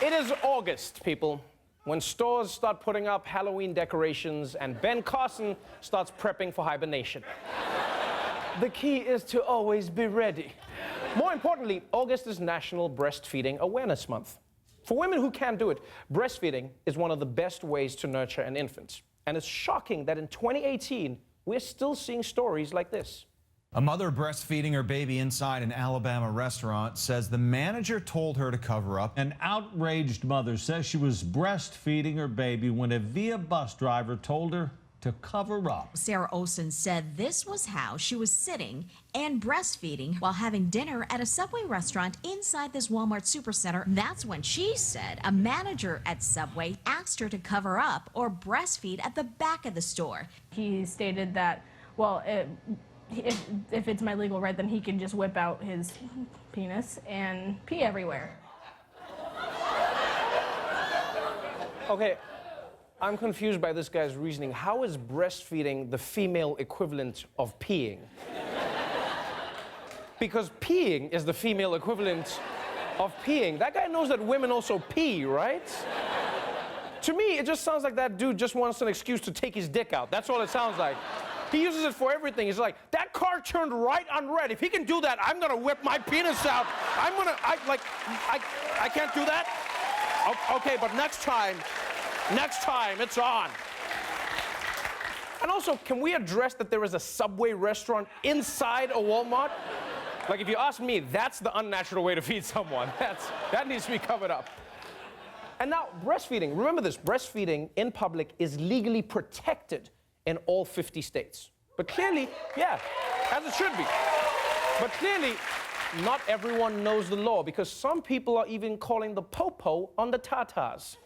It is August, people, when stores start putting up Halloween decorations and Ben Carson starts prepping for hibernation. The key is to always be ready. More importantly, August is National Breastfeeding Awareness Month. For women who can't do it, breastfeeding is one of the best ways to nurture an infant. And it's shocking that in 2018, we're still seeing stories like this. A mother breastfeeding her baby inside an Alabama restaurant says the manager told her to cover up. An outraged mother says she was breastfeeding her baby when a Via bus driver told her to cover up. Sarah Olson said this was how she was sitting and breastfeeding while having dinner at a Subway restaurant inside this Walmart supercenter. That's when she said a manager at Subway asked her to cover up or breastfeed at the back of the store. He stated that, well, if it's my legal right, then he can just whip out his penis and pee everywhere. Okay, I'm confused by this guy's reasoning. How is breastfeeding the female equivalent of peeing? Because peeing is the female equivalent of peeing. That guy knows that women also pee, right? To me, it just sounds like that dude just wants an excuse to take his dick out. That's all it sounds like. He uses it for everything. He's like, that car turned right on red. If he can do that, I'm gonna whip my penis out. I can't do that? Okay, but next time, it's on. And also, can we address that there is a Subway restaurant inside a Walmart? Like, if you ask me, that's the unnatural way to feed someone. That needs to be covered up. And now, breastfeeding. Remember this, breastfeeding in public is legally protected in all 50 states. But clearly, yeah, as it should be. But clearly, not everyone knows the law because some people are even calling the popo on the tatas.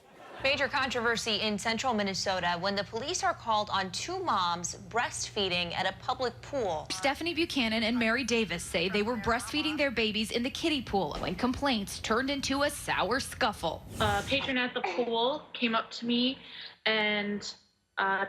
Major controversy in central Minnesota when the police are called on two moms breastfeeding at a public pool. Stephanie Buchanan and Mary Davis say they were breastfeeding their babies in the kiddie pool when complaints turned into a sour scuffle. A patron at the pool came up to me and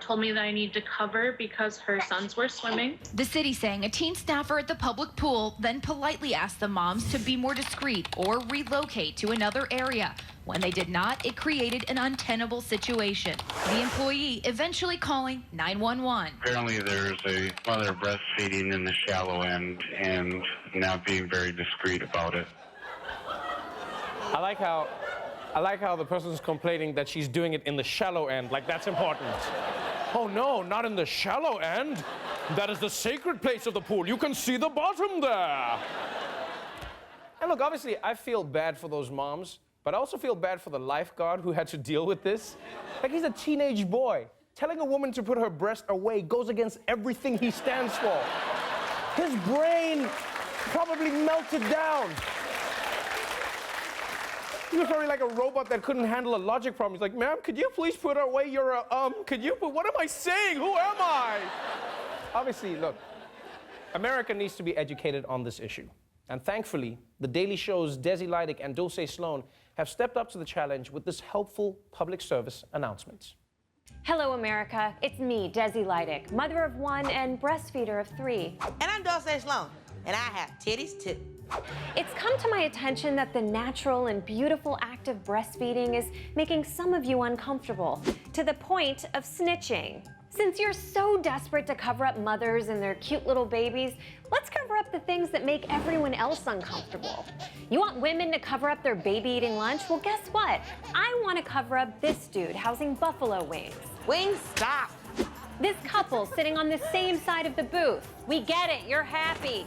told me that I need to cover because her sons were swimming. The city saying a teen staffer at the public pool then politely asked the moms to be more discreet or relocate to another area. When they did not, it created an untenable situation. The employee eventually calling 911. Apparently there's a mother breastfeeding in the shallow end and not being very discreet about it. I like how the person's complaining that she's doing it in the shallow end, like that's important. Oh no, not in the shallow end. That is the sacred place of the pool. You can see the bottom there. And look, obviously, I feel bad for those moms, but I also feel bad for the lifeguard who had to deal with this. Like, he's a teenage boy. Telling a woman to put her breast away goes against everything he stands for. His brain probably melted down. He was probably like a robot that couldn't handle a logic problem. He's like, ma'am, could you please put away your, what am I saying? Who am I? Obviously, look, America needs to be educated on this issue. And thankfully, the Daily Show's Desi, Lydic, and Dulce Sloan have stepped up to the challenge with this helpful public service announcement. Hello, America. It's me, Desi Lydic, mother of one and breastfeeder of 3. And I'm Dulce Sloan, and I have titties too. It's come to my attention that the natural and beautiful act of breastfeeding is making some of you uncomfortable, to the point of snitching. Since you're so desperate to cover up mothers and their cute little babies, let's cover up the things that make everyone else uncomfortable. You want women to cover up their baby eating lunch? Well, guess what? I want to cover up this dude housing buffalo wings. Wings, stop. This couple sitting on the same side of the booth. We get it, you're happy.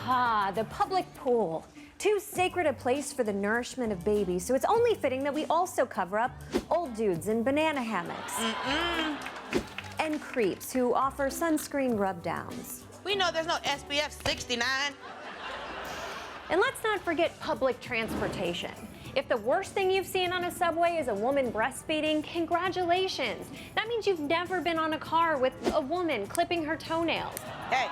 Ah, the public pool. Too sacred a place for the nourishment of babies, so it's only fitting that we also cover up old dudes in banana hammocks. And creeps who offer sunscreen rub-downs. We know there's no SPF 69. And let's not forget public transportation. If the worst thing you've seen on a subway is a woman breastfeeding, congratulations. That means you've never been on a car with a woman clipping her toenails. Hey,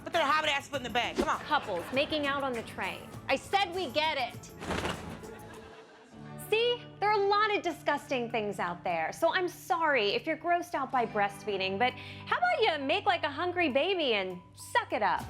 put that hobbit ass foot in the bag, come on. Couples making out on the train. I said we get it. See, there are a lot of disgusting things out there, so I'm sorry if you're grossed out by breastfeeding, but how about you make like a hungry baby and suck it up?